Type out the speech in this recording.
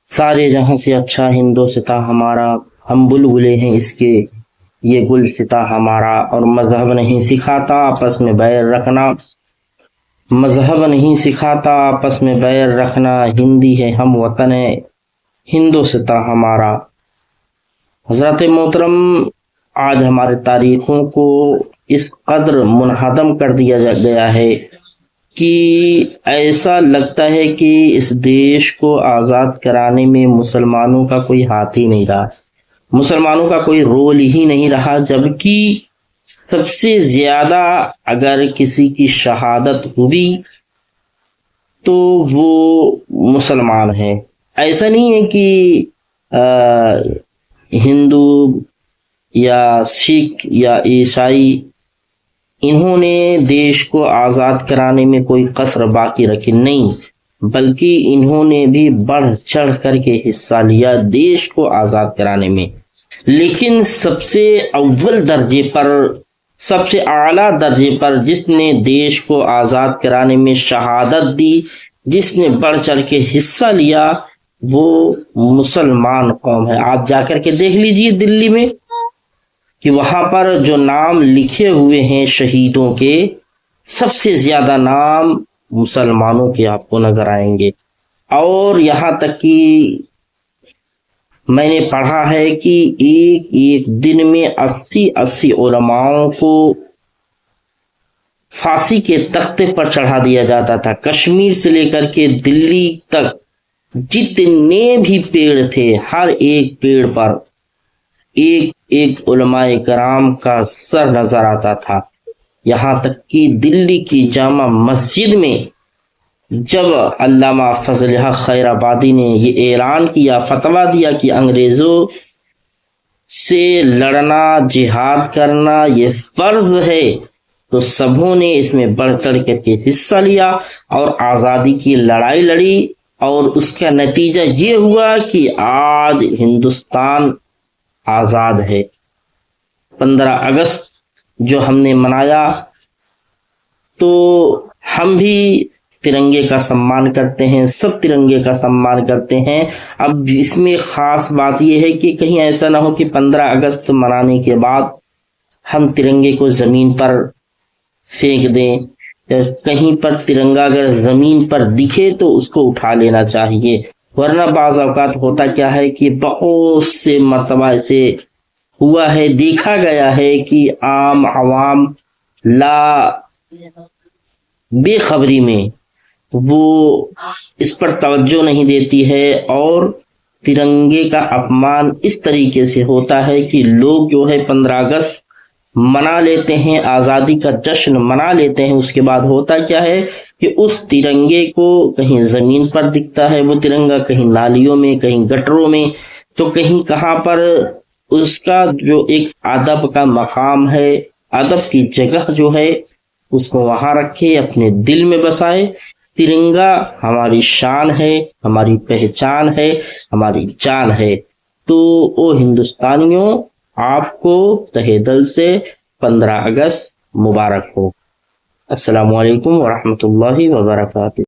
سارے جہاں سے اچھا ہندوستاں ہمارا، ہم بلبلے ہیں اس کے یہ گلستاں ہمارا، اور مذہب نہیں سکھاتا آپس میں بیر رکھنا، مذہب نہیں سکھاتا آپس میں بیر رکھنا، ہندی ہے ہم وطن ہے ہندوستاں ہمارا۔ حضرات محترم، آج ہمارے تاریخوں کو اس قدر منہدم کر دیا گیا ہے کہ ایسا لگتا ہے کہ اس دیش کو آزاد کرانے میں مسلمانوں کا کوئی ہاتھ ہی نہیں رہا، مسلمانوں کا کوئی رول ہی نہیں رہا، جبکہ سب سے زیادہ اگر کسی کی شہادت ہوئی تو وہ مسلمان ہے۔ ایسا نہیں ہے کہ ہندو یا سکھ یا عیسائی انہوں نے دیش کو آزاد کرانے میں کوئی کسر باقی رکھی، نہیں، بلکہ انہوں نے بھی بڑھ چڑھ کر کے حصہ لیا دیش کو آزاد کرانے میں۔ لیکن سب سے اول درجے پر، سب سے اعلیٰ درجے پر جس نے دیش کو آزاد کرانے میں شہادت دی، جس نے بڑھ چڑھ کے حصہ لیا، وہ مسلمان قوم ہے۔ آپ جا کر کے دیکھ لیجئے دلی میں کہ وہاں پر جو نام لکھے ہوئے ہیں شہیدوں کے، سب سے زیادہ نام مسلمانوں کے آپ کو نظر آئیں گے۔ اور یہاں تک کہ میں نے پڑھا ہے کہ ایک ایک دن میں 80 علماءوں کو پھانسی کے تختے پر چڑھا دیا جاتا تھا۔ کشمیر سے لے کر کے دلی تک جتنے بھی پیڑ تھے، ہر ایک پیڑ پر ایک ایک علماء کرام کا سر نظر آتا تھا۔ یہاں تک کہ دلی کی جامع مسجد میں جب علامہ فضل حق خیر آبادی نے یہ اعلان کیا، فتویٰ دیا کہ انگریزوں سے لڑنا، جہاد کرنا یہ فرض ہے، تو سبوں نے اس میں بڑھ چڑھ کر کے حصہ لیا اور آزادی کی لڑائی لڑی، اور اس کا نتیجہ یہ ہوا کہ آج ہندوستان آزاد ہے۔ 15 اگست جو ہم نے منایا، تو ہم بھی ترنگے کا سمان کرتے ہیں، سب ترنگے کا سمان کرتے ہیں۔ اب اس میں خاص بات یہ ہے کہ کہیں ایسا نہ ہو کہ 15 اگست منانے کے بعد ہم ترنگے کو زمین پر پھینک دیں، کہیں پر ترنگا اگر زمین پر دکھے تو اس کو اٹھا لینا چاہیے، ورنہ بعض اوقات ہوتا کیا ہے کہ بہت سے مرتبہ اسے ہوا ہے، دیکھا گیا ہے کہ عام عوام لا بے خبری میں وہ اس پر توجہ نہیں دیتی ہے، اور ترنگے کا اپمان اس طریقے سے ہوتا ہے کہ لوگ جو ہے 15 اگست منا لیتے ہیں، آزادی کا جشن منا لیتے ہیں، اس کے بعد ہوتا کیا ہے کہ اس ترنگے کو کہیں زمین پر دکھتا ہے، وہ ترنگا کہیں نالیوں میں، کہیں گٹروں میں، تو کہیں کہاں پر اس کا جو ایک ادب کا مقام ہے، ادب کی جگہ جو ہے، اس کو وہاں رکھے، اپنے دل میں بسائے۔ ترنگا ہماری شان ہے، ہماری پہچان ہے، ہماری جان ہے۔ تو او ہندوستانیوں، آپ کو تہہ دل سے 15 اگست مبارک ہو۔ السلام علیکم ورحمۃ اللہ وبرکاتہ۔